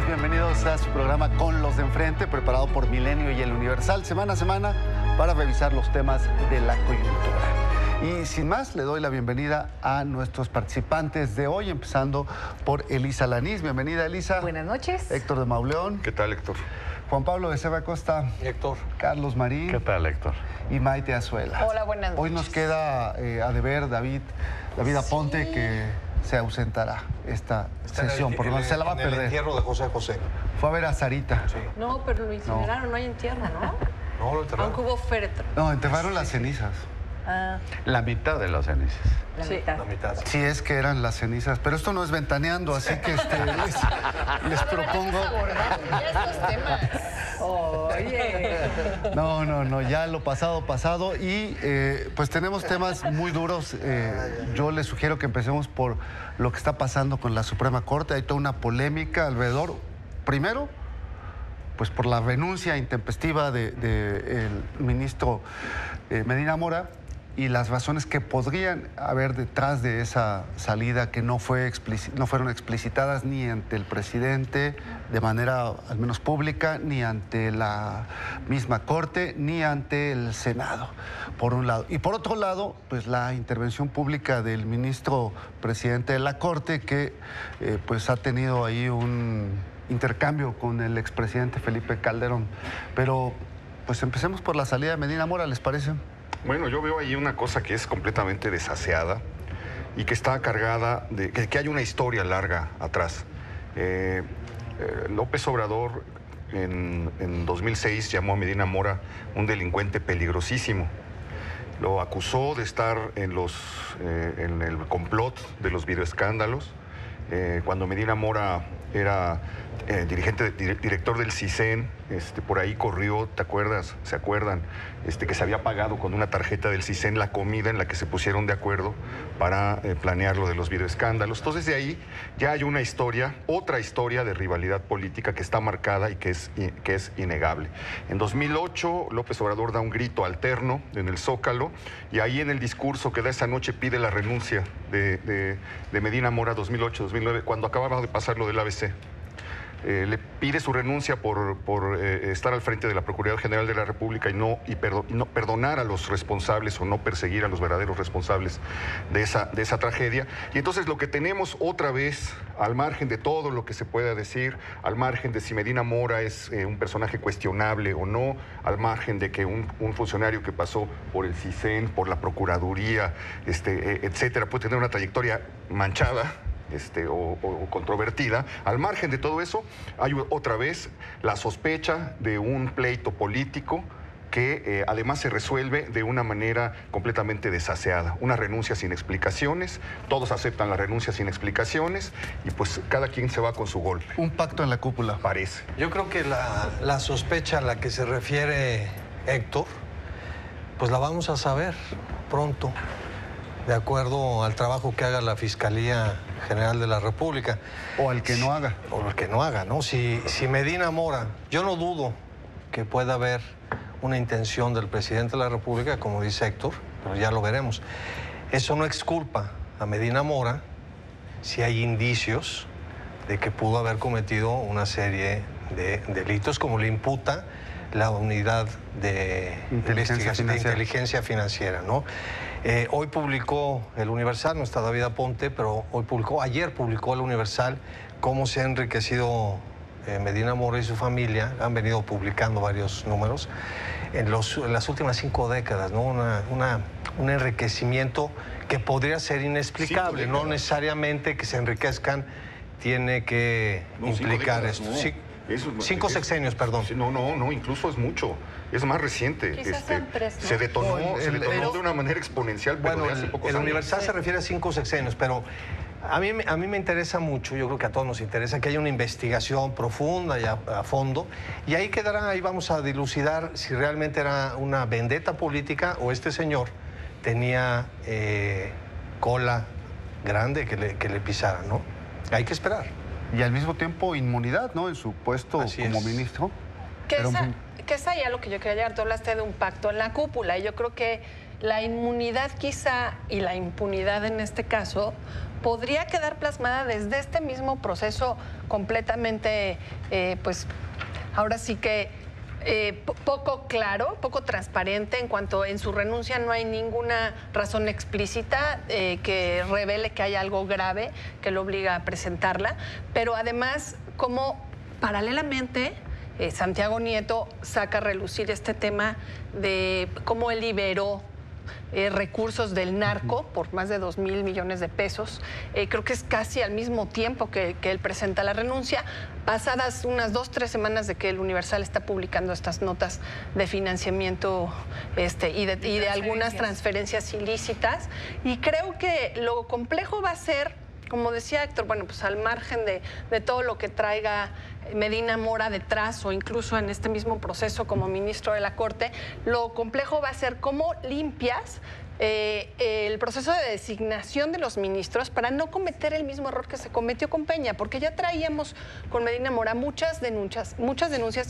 Bienvenidos a su programa Con los de Enfrente, preparado por Milenio y El Universal, semana a semana, para revisar los temas de la coyuntura. Y sin más, le doy la bienvenida a nuestros participantes de hoy, empezando por Elisa Lanís. Bienvenida, Elisa. Buenas noches. Héctor de Mauleón. ¿Qué tal, Héctor? Juan Pablo Becerra Costa. Héctor. Carlos Marín. ¿Qué tal, Héctor? Y Maite Azuela. Hola, buenas noches. Hoy nos queda a deber David Aponte, que se ausentará esta sesión, por lo menos se la va a perder. El entierro de José José. Fue a ver a Sarita. Sí. No, pero lo incineraron, no hay entierro, ¿no? No, lo enterraron. Aunque hubo féretro. No, enterraron las cenizas. Ah, La mitad de las cenizas. la Sí, mitad. la mitad. Sí, es que eran las cenizas, pero esto no es ventaneando, así que les propongo... Estos temas. Oye. No, ya lo pasado y pues tenemos temas muy duros. Yo les sugiero que empecemos por lo que está pasando con la Suprema Corte. Hay toda una polémica alrededor, primero, pues por la renuncia intempestiva del ministro Medina Mora y las razones que podrían haber detrás de esa salida que no fueron explicitadas ni ante el presidente de manera al menos pública, ni ante la misma Corte, ni ante el Senado, por un lado. Y por otro lado, pues la intervención pública del ministro presidente de la Corte, que pues ha tenido ahí un intercambio con el expresidente Felipe Calderón. Pero pues empecemos por la salida de Medina Mora, ¿les parece? Bueno, yo veo ahí una cosa que es completamente desaseada y que está cargada de que hay una historia larga atrás. López Obrador en 2006 llamó a Medina Mora un delincuente peligrosísimo. Lo acusó de estar en el complot de los videoescándalos. Cuando Medina Mora era director del CISEN, por ahí corrió, ¿te acuerdas? ¿Se acuerdan? Que se había pagado con una tarjeta del CISEN la comida en la que se pusieron de acuerdo para planear lo de los videoescándalos. Entonces de ahí ya hay una historia, otra historia de rivalidad política que está marcada y que es innegable. En 2008 López Obrador da un grito alterno en el Zócalo y ahí en el discurso que da esa noche pide la renuncia de Medina Mora 2008-2009, cuando acababa de pasar lo del ABC. Le pide su renuncia por estar al frente de la Procuraduría General de la República y no perdonar a los responsables o no perseguir a los verdaderos responsables de esa tragedia. Y entonces lo que tenemos otra vez, al margen de todo lo que se pueda decir, al margen de si Medina Mora es un personaje cuestionable o no, al margen de que un funcionario que pasó por el CISEN, por la Procuraduría, etcétera, puede tener una trayectoria manchada, o controvertida, al margen de todo eso, hay otra vez la sospecha de un pleito político que además se resuelve de una manera completamente desaseada. Una renuncia sin explicaciones, todos aceptan la renuncia sin explicaciones y pues cada quien se va con su golpe. Un pacto en la cúpula. Parece. Yo creo que la sospecha a la que se refiere Héctor, pues la vamos a saber pronto, de acuerdo al trabajo que haga la Fiscalía General de la República. O al que no haga. O al que no haga, ¿no? Si Medina Mora, yo no dudo que pueda haber una intención del presidente de la República, como dice Héctor, pero ya lo veremos. Eso no exculpa a Medina Mora si hay indicios de que pudo haber cometido una serie de delitos, como le imputa la unidad de inteligencia financiera, ¿no? Hoy publicó el Universal, no está David Aponte, pero ayer publicó el Universal cómo se ha enriquecido Medina Mora y su familia. Han venido publicando varios números en las últimas 5 décadas, ¿no? Un enriquecimiento que podría ser inexplicable, no necesariamente que se enriquezcan tiene que implicar esto. No. Sí, 5 sexenios, perdón. No, incluso es mucho. Es más reciente. Quizás sean 3, ¿no? Se detonó de una manera exponencial, pero Bueno, de hace pocos el años. Universal se refiere a 5 sexenios, pero a mí me interesa mucho, yo creo que a todos nos interesa que haya una investigación profunda y a fondo, y ahí quedará, ahí vamos a dilucidar si realmente era una vendetta política o este señor tenía cola grande que le pisara, ¿no? Hay que esperar. Y al mismo tiempo inmunidad, ¿no? En su puesto Así como es. ministro. Que Pero- es ahí a lo que yo quería llegar. Tú hablaste de un pacto en la cúpula y yo creo que la inmunidad quizá y la impunidad en este caso podría quedar plasmada desde este mismo proceso completamente, pues ahora sí que poco claro, poco transparente, en cuanto en su renuncia no hay ninguna razón explícita que revele que hay algo grave que lo obliga a presentarla, pero además como paralelamente Santiago Nieto saca a relucir este tema de cómo él liberó recursos del narco por más de 2,000 millones de pesos. Creo que es casi al mismo tiempo que él presenta la renuncia, pasadas unas 2-3 semanas de que el Universal está publicando estas notas de financiamiento y de algunas transferencias ilícitas. Y creo que lo complejo va a ser, como decía Héctor, bueno, pues al margen de todo lo que traiga Medina Mora detrás o incluso en este mismo proceso como ministro de la Corte, lo complejo va a ser cómo limpias el proceso de designación de los ministros para no cometer el mismo error que se cometió con Peña, porque ya traíamos con Medina Mora muchas denuncias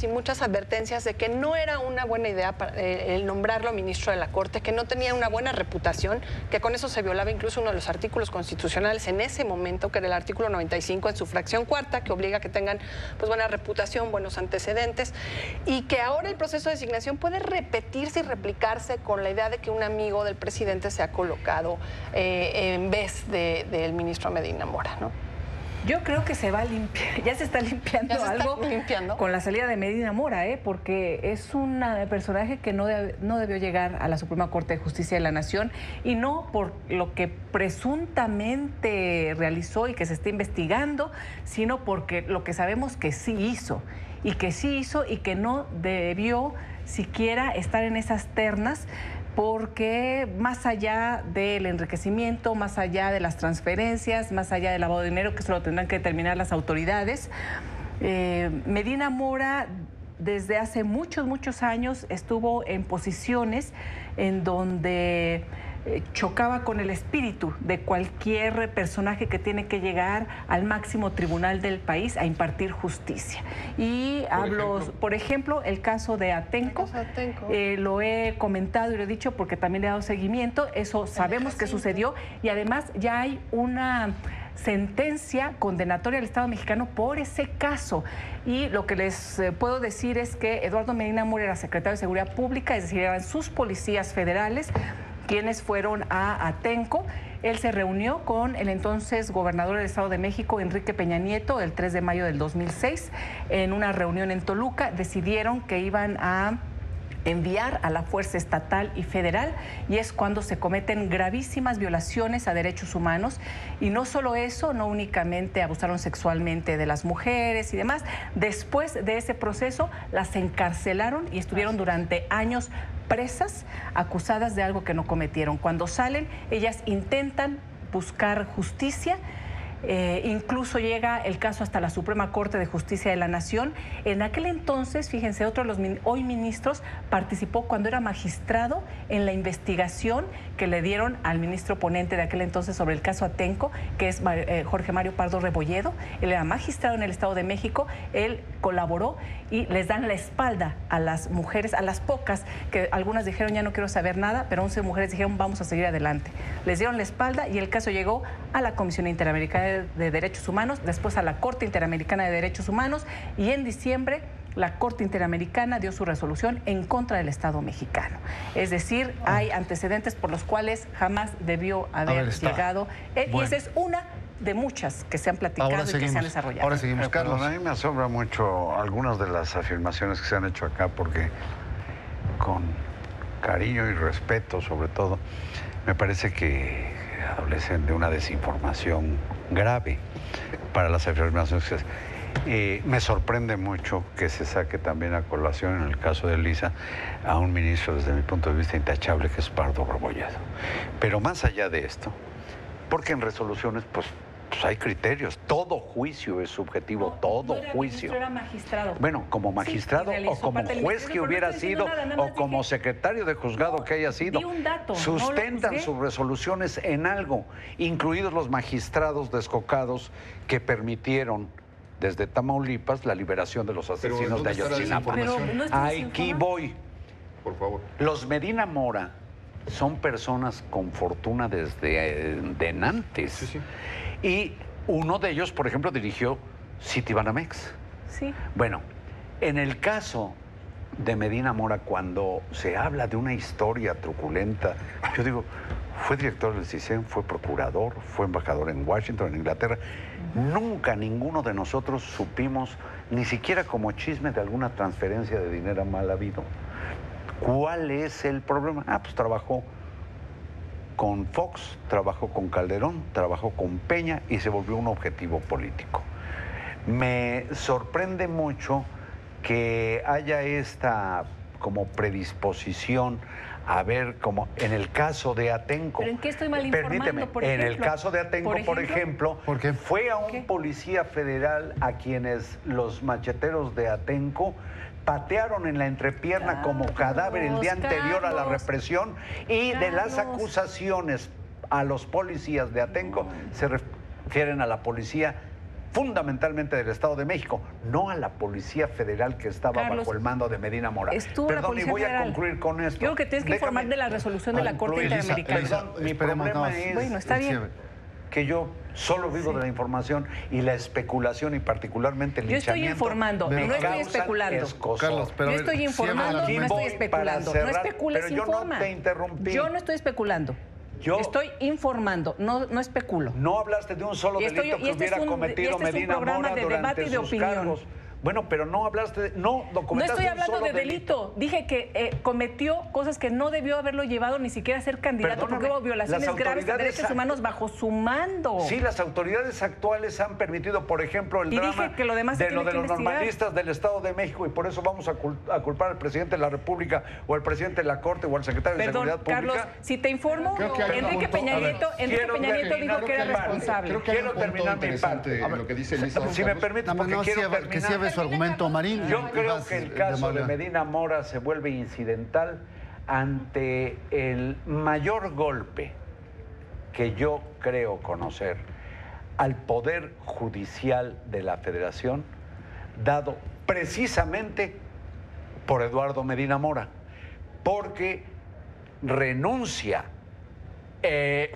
y muchas advertencias de que no era una buena idea el nombrarlo ministro de la Corte, que no tenía una buena reputación, que con eso se violaba incluso uno de los artículos constitucionales en ese momento, que era el artículo 95 en su fracción cuarta, que obliga a que tengan pues buena reputación, buenos antecedentes, y que ahora el proceso de designación puede repetirse y replicarse con la idea de que un amigo del presidente se ha colocado en vez del ministro Medina Mora, ¿no? Yo creo que se va a limpiar, ya se está limpiando ¿Ya se está algo limpiando? con la salida de Medina Mora, porque es un personaje que no debió llegar a la Suprema Corte de Justicia de la Nación, y no por lo que presuntamente realizó y que se está investigando, sino porque lo que sabemos que sí hizo y que no debió siquiera estar en esas ternas, porque más allá del enriquecimiento, más allá de las transferencias, más allá del lavado de dinero, que eso lo tendrán que determinar las autoridades, Medina Mora desde hace muchos años estuvo en posiciones en donde chocaba con el espíritu de cualquier personaje que tiene que llegar al máximo tribunal del país a impartir justicia. Y por ejemplo, el caso de Atenco, lo he comentado y lo he dicho porque también le he dado seguimiento, eso sabemos que sucedió, y además ya hay una sentencia condenatoria al Estado mexicano por ese caso. Y lo que les puedo decir es que Eduardo Medina Mora era secretario de Seguridad Pública, es decir, eran sus policías federales quienes fueron a Atenco. Él se reunió con el entonces gobernador del Estado de México, Enrique Peña Nieto, el 3 de mayo del 2006, en una reunión en Toluca. Decidieron que iban a enviar a la fuerza estatal y federal, y es cuando se cometen gravísimas violaciones a derechos humanos. Y no solo eso, no únicamente abusaron sexualmente de las mujeres y demás, después de ese proceso las encarcelaron y estuvieron durante años presas, acusadas de algo que no cometieron. Cuando salen, ellas intentan buscar justicia. Incluso llega el caso hasta la Suprema Corte de Justicia de la Nación. En aquel entonces, fíjense, otro de los hoy ministros participó cuando era magistrado en la investigación que le dieron al ministro ponente de aquel entonces sobre el caso Atenco, que es Jorge Mario Pardo Rebolledo. Él era magistrado en el Estado de México, él colaboró y les dan la espalda a las mujeres, a las pocas, que algunas dijeron ya no quiero saber nada, pero 11 mujeres dijeron vamos a seguir adelante. Les dieron la espalda y el caso llegó a la Comisión Interamericana de Derechos Humanos, después a la Corte Interamericana de Derechos Humanos, y en diciembre la Corte Interamericana dio su resolución en contra del Estado mexicano. Es decir, hay antecedentes por los cuales jamás debió haber llegado. Y esa es una de muchas que se han platicado y que se han desarrollado. Ahora seguimos, Carlos. A mí me asombra mucho algunas de las afirmaciones que se han hecho acá, porque con cariño y respeto, sobre todo, me parece que adolecen de una desinformación grave para las afirmaciones que se hacen. Me sorprende mucho que se saque también a colación, en el caso de Lisa, a un ministro desde mi punto de vista intachable, que es Pardo Rebolledo. Pero más allá de esto, porque en resoluciones, pues hay criterios. Todo juicio es subjetivo, todo juicio. Era magistrado. Bueno, como magistrado o como juez que hubiera sido o como secretario de juzgado que haya sido, sustentan sus resoluciones en algo, incluidos los magistrados descocados que permitieron desde Tamaulipas la liberación de los asesinos de Ayotzinapa. Aquí voy. Por favor. Los Medina Mora son personas con fortuna desde antes. Sí, sí. Y uno de ellos, por ejemplo, dirigió Citibanamex. Sí. Bueno, en el caso de Medina Mora, cuando se habla de una historia truculenta, yo digo, fue director del CISEN, fue procurador, fue embajador en Washington, en Inglaterra. Nunca ninguno de nosotros supimos, ni siquiera como chisme de alguna transferencia de dinero mal habido. ¿Cuál es el problema? Pues trabajó con Fox, trabajó con Calderón, trabajó con Peña y se volvió un objetivo político. Me sorprende mucho que haya esta como predisposición a ver, como en el caso de Atenco. ¿Pero en qué estoy mal informando, Permíteme, por ejemplo? en el caso de Atenco, por ejemplo, fue a un policía federal a quienes los macheteros de Atenco patearon en la entrepierna como cadáver el día anterior a la represión, y de las acusaciones a los policías de Atenco se refieren a la policía fundamentalmente del Estado de México, no a la Policía Federal que estaba bajo el mando de Medina Mora. Perdón, y voy a concluir con esto. Yo creo que tienes que informar de la resolución de la Corte Interamericana. Perdón, mi problema es... Bueno, está bien. Que yo solo vivo de la información y la especulación, y particularmente el linchamiento. Yo estoy informando, no estoy especulando. Carlos, pero yo estoy informando, no estoy especulando. No especules, informa. Yo no te interrumpí. Yo no estoy especulando. Estoy informando, no especulo. No hablaste de un solo delito que hubiera cometido Medina Mora durante sus cargos. Bueno, pero no hablaste, no documentaste. No estoy hablando de delito. Dije que cometió cosas que no debió haberlo llevado ni siquiera a ser candidato, porque hubo violaciones graves de derechos humanos bajo su mando. Sí, las autoridades actuales han permitido, por ejemplo, el drama que lo demás de los normalistas del Estado de México, y por eso vamos a culpar al presidente de la República o al presidente de la Corte o al secretario de Seguridad Pública. Carlos, si te informo, Enrique Peña Nieto dijo que era responsable. Quiero terminar mi parte. Lo que dice Lisa. Si me permite, porque quiero terminar. Su argumento, Marín. Yo creo que el caso de Medina Mora se vuelve incidental ante el mayor golpe que yo creo conocer al Poder Judicial de la Federación, dado precisamente por Eduardo Medina Mora, porque renuncia,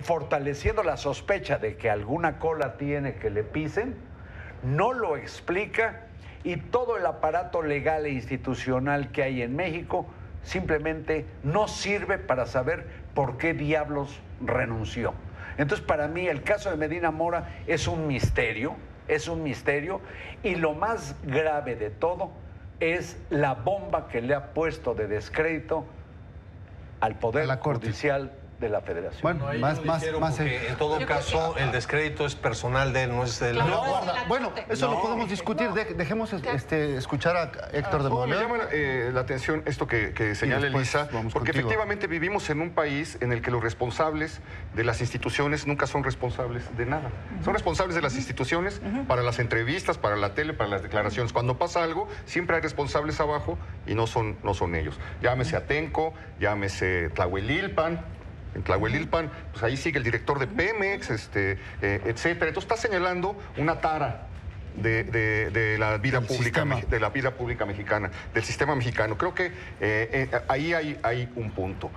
fortaleciendo la sospecha de que alguna cola tiene que le pisen, no lo explica, y todo el aparato legal e institucional que hay en México simplemente no sirve para saber por qué diablos renunció. Entonces, para mí, el caso de Medina Mora es un misterio, y lo más grave de todo es la bomba que le ha puesto de descrédito al Poder Judicial de la Federación. Bueno, más en todo caso, el descrédito es personal de él, no es de la... Bueno, eso lo podemos discutir. Dejemos escuchar a Héctor de Moleón. Me llama la atención esto que señala Elisa, porque efectivamente vivimos en un país en el que los responsables de las instituciones nunca son responsables de nada. Son responsables de las instituciones para las entrevistas, para la tele, para las declaraciones. Cuando pasa algo, siempre hay responsables abajo y no son ellos. Llámese Atenco, llámese Tlahuelilpan. En Tlahuelilpan, pues ahí sigue el director de Pemex, etcétera. Entonces está señalando una tara de la vida pública, de la vida pública mexicana, del sistema mexicano. Creo que ahí hay un punto.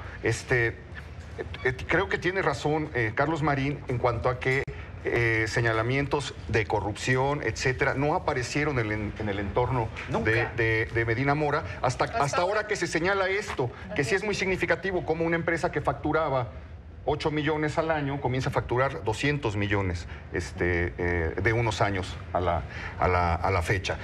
Creo que tiene razón Carlos Marín en cuanto a que señalamientos de corrupción, etcétera, no aparecieron en el entorno de Medina Mora hasta ahora que se señala esto, que sí es muy significativo, como una empresa que facturaba 8 millones al año comienza a facturar 200 millones de unos años a la fecha.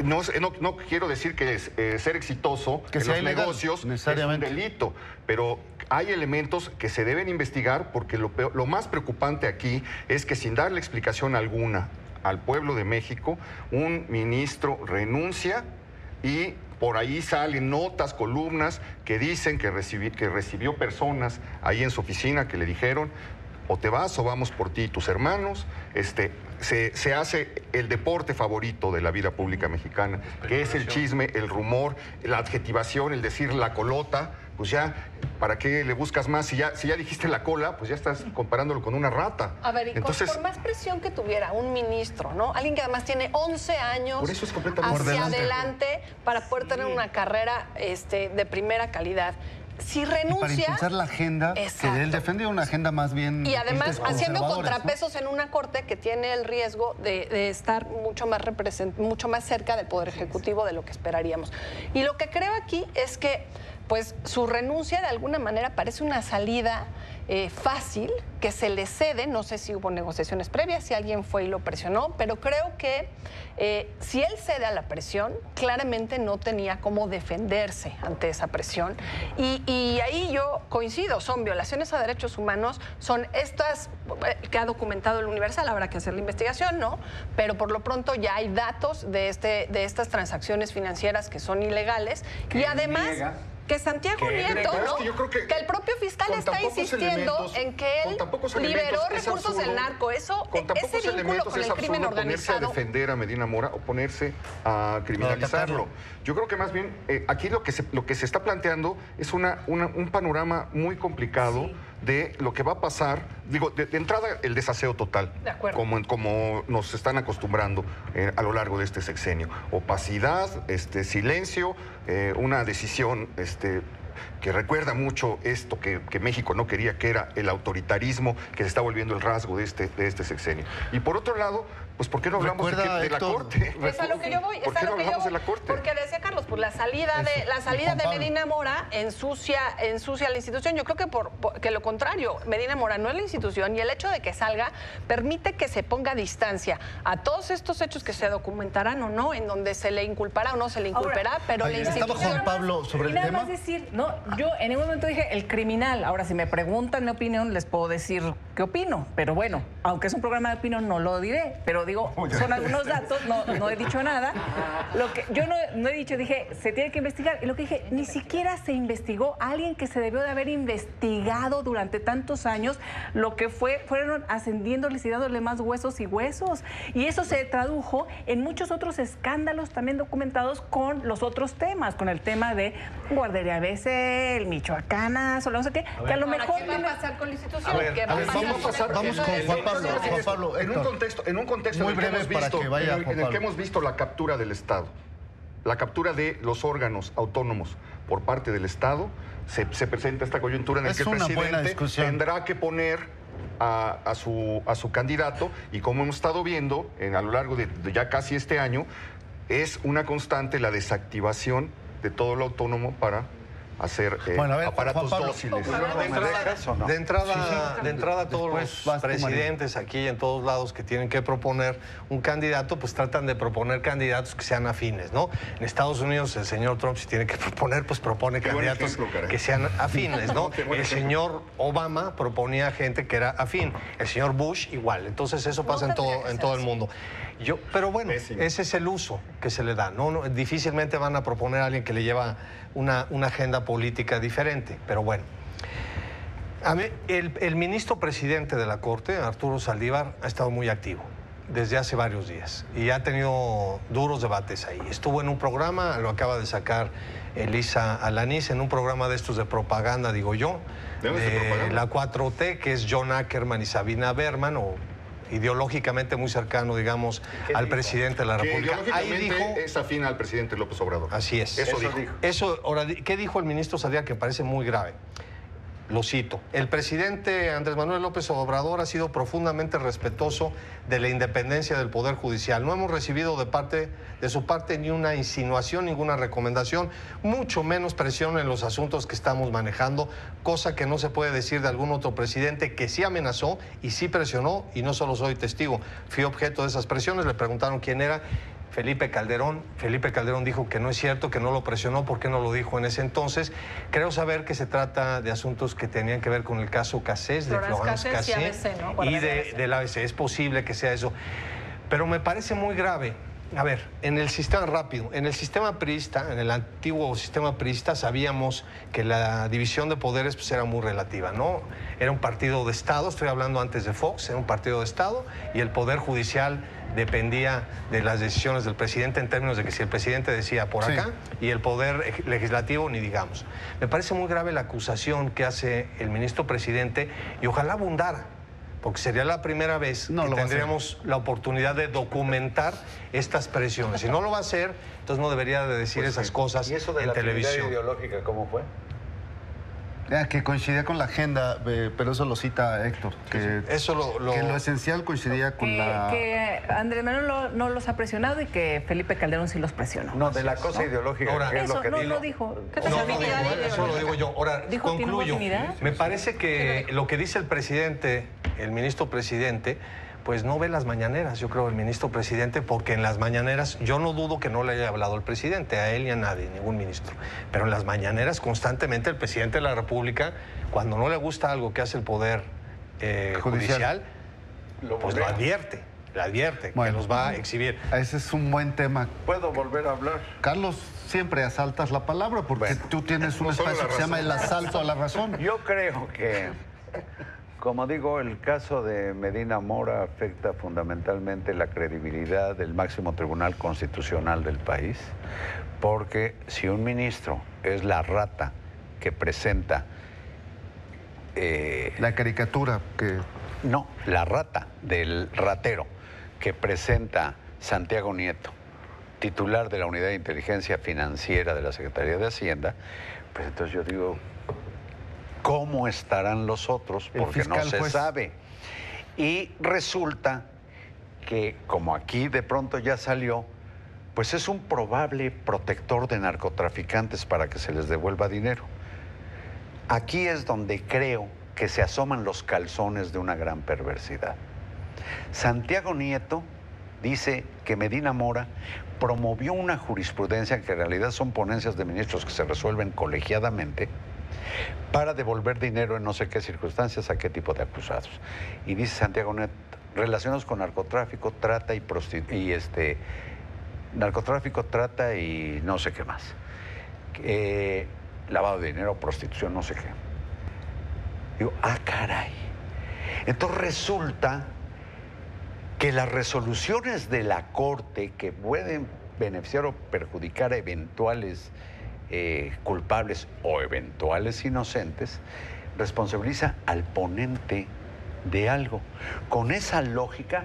No quiero decir que ser exitoso en los negocios es un delito, pero hay elementos que se deben investigar, porque lo más preocupante aquí es que sin darle explicación alguna al pueblo de México, un ministro renuncia y por ahí salen notas, columnas que dicen que recibió personas ahí en su oficina que le dijeron: o te vas o vamos por ti y tus hermanos. Se hace el deporte favorito de la vida pública mexicana, que es el chisme, el rumor, la adjetivación, el decir la colota. Pues ya, ¿para qué le buscas más? Si ya dijiste la cola, pues ya estás comparándolo con una rata. A ver, y entonces, por más presión que tuviera un ministro, ¿no? Alguien que además tiene 11 años por eso es completamente hacia adelante para poder tener una carrera de primera calidad. Si renuncia... Y para impulsar la agenda, exacto, que él defendía una agenda más bien... Y además haciendo conservadores, contrapesos, ¿no?, en una corte que tiene el riesgo de estar mucho más cerca del Poder Ejecutivo de lo que esperaríamos. Y lo que creo aquí es que pues su renuncia de alguna manera parece una salida fácil, que se le cede. No sé si hubo negociaciones previas, si alguien fue y lo presionó, pero creo que si él cede a la presión, claramente no tenía cómo defenderse ante esa presión. Y ahí yo coincido, son violaciones a derechos humanos, son estas que ha documentado el Universal, habrá que hacer la investigación, ¿no? Pero por lo pronto ya hay datos de estas transacciones financieras que son ilegales y además... que Santiago Nieto, ¿no? Que el propio fiscal está insistiendo en que él liberó recursos del narco. Eso, ese vínculo con el crimen organizado. Ponerse a defender a Medina Mora o ponerse a criminalizarlo. Yo creo que más bien aquí lo que se está planteando es un panorama muy complicado de lo que va a pasar. Digo, de entrada, el desaseo total, de acuerdo, como nos están acostumbrando a lo largo de este sexenio. Opacidad, silencio, una decisión que recuerda mucho esto que México no quería, que era el autoritarismo, que se está volviendo el rasgo de este sexenio. Y por otro lado, pues ¿por qué no hablamos de la Corte? Es a lo que yo voy. ¿Por qué no hablamos de la Corte? Porque decía Carlos, pues la salida de Medina Mora ensucia la institución. Yo creo que lo contrario, Medina Mora no es la institución, y el hecho de que salga permite que se ponga distancia a todos estos hechos que se documentarán o no, en donde se le inculpará o no se le inculpará, pero la institución... Estaba Juan Pablo sobre el tema. Nada más decir, no, yo en ningún momento dije el criminal. Ahora, si me preguntan mi opinión, les puedo decir qué opino. Pero bueno, aunque es un programa de opinión, no lo diré. Pero digo, son algunos datos, no he dicho nada. Lo que yo no he dicho, dije, se tiene que investigar. Y lo que dije, ni siquiera se investigó a alguien que se debió de haber investigado durante tantos años. Lo que fueron ascendiéndoles y dándole más huesos y huesos. Y eso se tradujo en muchos otros escándalos también documentados con los otros temas, con el tema de Guardería ABC, el Michoacanas, o no sé qué, que a lo mejor... ¿Qué va a pasar con la institución? Vamos con Juan Pablo. En un contexto muy breve para que vaya en el que hemos visto la captura del Estado, la captura de los órganos autónomos por parte del Estado, se presenta esta coyuntura en la que el presidente tendrá que poner a su candidato, y como hemos estado viendo a lo largo de ya casi este año, es una constante la desactivación de todo lo autónomo para hacer aparatos dóciles. De entrada, todos los presidentes aquí en todos lados que tienen que proponer un candidato, pues tratan de proponer candidatos que sean afines, ¿no? En Estados Unidos el señor Trump, si tiene que proponer, pues propone candidatos que sean afines, ¿no? El señor Obama proponía gente que era afín, el señor Bush igual. Entonces eso pasa en todo el mundo. Pero bueno, ese es el uso que se le da, ¿no? Difícilmente van a proponer a alguien que le lleva una agenda política diferente, pero bueno. A mí, el ministro presidente de la Corte, Arturo Saldívar, ha estado muy activo desde hace varios días y ha tenido duros debates ahí. Estuvo en un programa, lo acaba de sacar Elisa Alanís, en un programa de estos de propaganda, digo yo, de la 4T, que es John Ackerman y Sabina Berman, o ideológicamente muy cercano, digamos, al presidente de la República. Ahí dijo, es afín al presidente López Obrador. Así es. Eso dijo. Ahora, ¿qué dijo el ministro Saldívar que parece muy grave? Lo cito. El presidente Andrés Manuel López Obrador ha sido profundamente respetuoso de la independencia del Poder Judicial. No hemos recibido de su parte ni una insinuación, ninguna recomendación, mucho menos presión en los asuntos que estamos manejando, cosa que no se puede decir de algún otro presidente que sí amenazó y sí presionó, y no solo soy testigo, fui objeto de esas presiones. Le preguntaron quién era. Felipe Calderón dijo que no es cierto, que no lo presionó. ¿Por qué no lo dijo en ese entonces? Creo saber que se trata de asuntos que tenían que ver con el caso Cassés, de Florence Cassés, ¿no? y del ABC. Es posible que sea eso. Pero me parece muy grave. A ver, en el sistema rápido, en el sistema priista, en el antiguo sistema priista, sabíamos que la división de poderes pues, era muy relativa, ¿no? Era un partido de Estado, estoy hablando antes de Fox, era un partido de Estado y el poder judicial dependía de las decisiones del presidente en términos de que si el presidente decía por acá y el poder legislativo ni digamos. Me parece muy grave la acusación que hace el ministro presidente y ojalá abundara, porque sería la primera vez que tendríamos la oportunidad de documentar estas presiones. Si no lo va a hacer, entonces no debería de decir esas cosas ¿Y eso de en la televisión. ideológica cómo fue? Que coincidía con la agenda, pero eso lo cita Héctor, que, Eso que lo esencial coincidía con que Andrés Manuel no los ha presionado y que Felipe Calderón sí los presionó. No, de la cosa ideológica. Ahora, ¿qué es Eso lo que no dijo? lo dijo. Eso lo digo yo. Ahora, ¿Dijo concluyo. ¿tiene afinidad? Me parece que lo que dice el presidente, el ministro presidente, pues no ve las mañaneras, yo creo, el ministro presidente, porque en las mañaneras, yo no dudo que no le haya hablado el presidente, a él ni a nadie, ningún ministro, pero en las mañaneras constantemente el presidente de la República, cuando no le gusta algo que hace el Poder Judicial, pues lo advierte, que los va a exhibir. Ese es un buen tema. ¿Puedo volver a hablar? Carlos, siempre asaltas la palabra porque tú tienes un espacio que se llama el asalto a la razón. Yo creo que, como digo, el caso de Medina Mora afecta fundamentalmente la credibilidad del máximo tribunal constitucional del país, porque si un ministro es la rata que presenta... la caricatura que... No, la rata del ratero que presenta Santiago Nieto, titular de la Unidad de Inteligencia Financiera de la Secretaría de Hacienda, pues entonces yo digo, ¿cómo estarán los otros? Porque no se sabe. Y resulta que, como aquí de pronto ya salió, pues es un probable protector de narcotraficantes para que se les devuelva dinero. Aquí es donde creo que se asoman los calzones de una gran perversidad. Santiago Nieto dice que Medina Mora promovió una jurisprudencia, que en realidad son ponencias de ministros que se resuelven colegiadamente, para devolver dinero en no sé qué circunstancias a qué tipo de acusados. Y dice Santiago Nieto, relacionados con narcotráfico, trata narcotráfico, trata y no sé qué más. Lavado de dinero, prostitución, no sé qué. Digo, caray. Entonces resulta que las resoluciones de la Corte que pueden beneficiar o perjudicar a eventuales culpables o eventuales inocentes, responsabiliza al ponente de algo. Con esa lógica,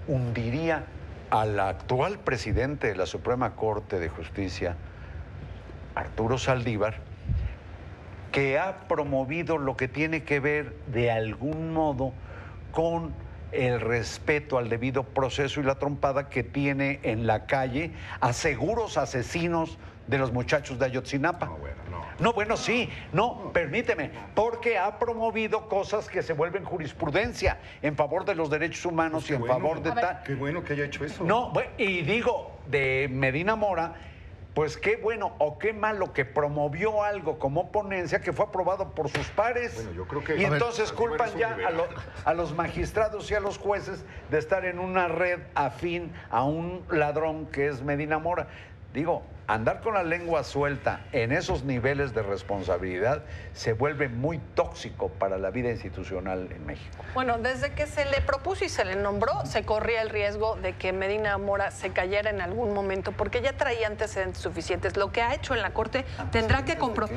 hundiría al actual presidente de la Suprema Corte de Justicia, Arturo Saldívar, que ha promovido lo que tiene que ver de algún modo con el respeto al debido proceso y la trompada que tiene en la calle a seguros asesinos de los muchachos de Ayotzinapa. Permíteme, porque ha promovido cosas que se vuelven jurisprudencia en favor de los derechos humanos y en favor de tal. Qué bueno que haya hecho eso. Y digo, de Medina Mora, pues qué bueno o qué malo que promovió algo como ponencia que fue aprobado por sus pares. Bueno, yo creo que... Y entonces culpan ya a los magistrados y a los jueces de estar en una red afín a un ladrón que es Medina Mora. Digo, andar con la lengua suelta en esos niveles de responsabilidad se vuelve muy tóxico para la vida institucional en México. Bueno, desde que se le propuso y se le nombró, se corría el riesgo de que Medina Mora se cayera en algún momento, porque ya traía antecedentes suficientes. Lo que ha hecho en la Corte tendrá que comprobar.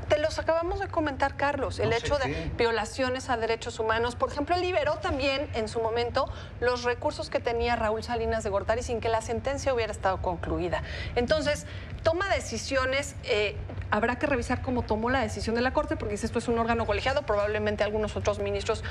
Te los acabamos de comentar, Carlos, el hecho de violaciones a derechos humanos. Por ejemplo, él liberó también en su momento los recursos que tenía Raúl Salinas de Gortari sin que la sentencia hubiera estado concluida. Entonces, toma decisiones, habrá que revisar cómo tomó la decisión de la Corte, porque si esto es un órgano colegiado, probablemente algunos otros ministros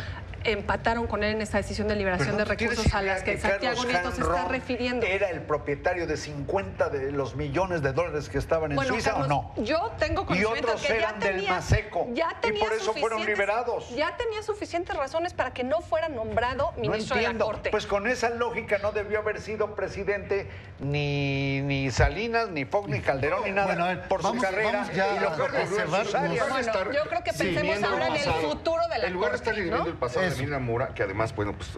empataron con él en esta decisión de liberación de recursos a las que Santiago Nieto se está refiriendo. ¿Era el propietario de 50 de los millones de dólares que estaban en Suiza, Carlos, o no? Yo tengo conocimiento y otros que eran del Maseco, y por eso fueron liberados. Ya tenía suficientes razones para que no fuera nombrado ministro de la Corte. Pues con esa lógica no debió haber sido presidente ni Salinas, ni Fox, ni Calderón, ni nada, por su carrera. Ya y lo que ocurrió en sus áreas. Bueno, yo creo que pensemos ahora en el futuro de la Corte. En lugar de estar viviendo el pasado de Medina Mora, que además, bueno, pues,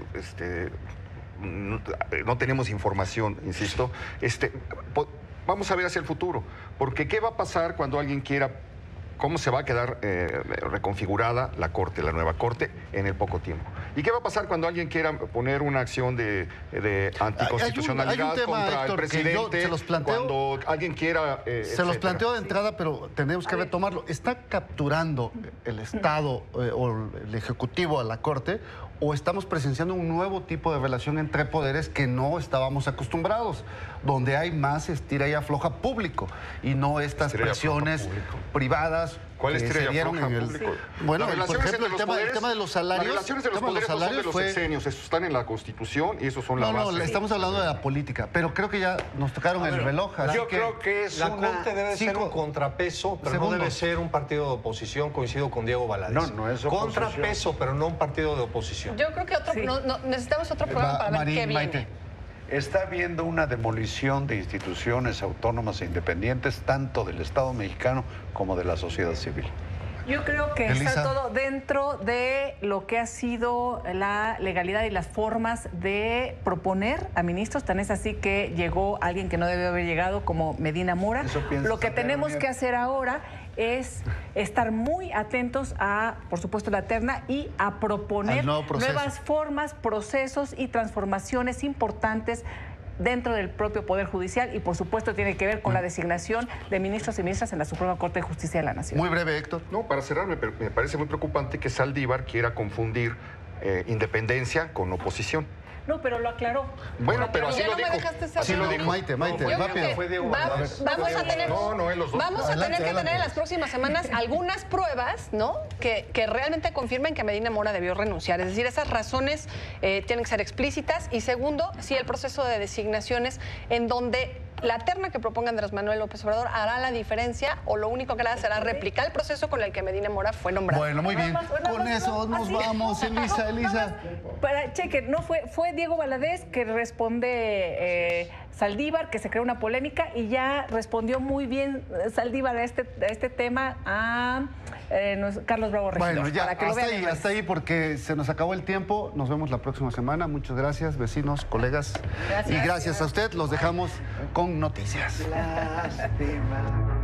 no tenemos información, insisto, vamos a ver hacia el futuro, porque ¿qué va a pasar cuando alguien quiera? ¿Cómo se va a quedar reconfigurada la Corte, la nueva Corte, en el poco tiempo? ¿Y qué va a pasar cuando alguien quiera poner una acción de anticonstitucionalidad hay un tema, contra Héctor, el presidente? se los planteo, cuando alguien quiera... se los planteo de entrada, pero tenemos que retomarlo. ¿Está capturando el Estado o el Ejecutivo a la Corte, o estamos presenciando un nuevo tipo de relación entre poderes que no estábamos acostumbrados, donde hay más estira y afloja público y no estas presiones privadas? ¿Cuál es se dieron en el... Sí. Bueno, por ejemplo, el tema de los salarios... Las relaciones de los poderes no son de los sexenios, esos están en la Constitución y esos son la base. No, estamos hablando de la política, pero creo que ya nos tocaron el reloj. Yo creo que la Corte debe ser un contrapeso, pero no debe ser un partido de oposición. Coincido con Diego Valadez. No es oposición. Contrapeso, pero no un partido de oposición. Yo creo que necesitamos otro programa para ver qué viene. Maite. Está habiendo una demolición de instituciones autónomas e independientes, tanto del Estado mexicano como de la sociedad civil. Yo creo que Elisa. está todo dentro de lo que ha sido la legalidad y las formas de proponer a ministros. Tan es así que llegó alguien que no debió haber llegado, como Medina Mora. Lo que tenemos que hacer ahora es estar muy atentos a, por supuesto, la terna y a proponer nuevas formas, procesos y transformaciones importantes dentro del propio Poder Judicial y, por supuesto, tiene que ver con la designación de ministros y ministras en la Suprema Corte de Justicia de la Nación. Muy breve, Héctor. No, para cerrar, me parece muy preocupante que Saldívar quiera confundir independencia con oposición. No, pero lo aclaró. Bueno, pero así lo dijo. Así lo dijo. Maite, rápido. Vamos a tener, los dos. vamos a tener que tener en las próximas semanas algunas pruebas, ¿no? Que realmente confirmen que Medina Mora debió renunciar. Es decir, esas razones tienen que ser explícitas. Y segundo, si el proceso de designaciones en donde la terna que proponga Andrés Manuel López Obrador hará la diferencia o lo único que hará será replicar el proceso con el que Medina Mora fue nombrado. Bueno, muy bien. Con eso nos vamos, Elisa. Para cheque, no fue Diego Valadez que responde Saldívar, que se creó una polémica y ya respondió muy bien Saldívar a este tema a Carlos Bravo Regidor. Bueno, ya, hasta ahí porque se nos acabó el tiempo. Nos vemos la próxima semana. Muchas gracias, vecinos, colegas. Gracias. Y gracias a usted. Los dejamos con noticias. Lástima.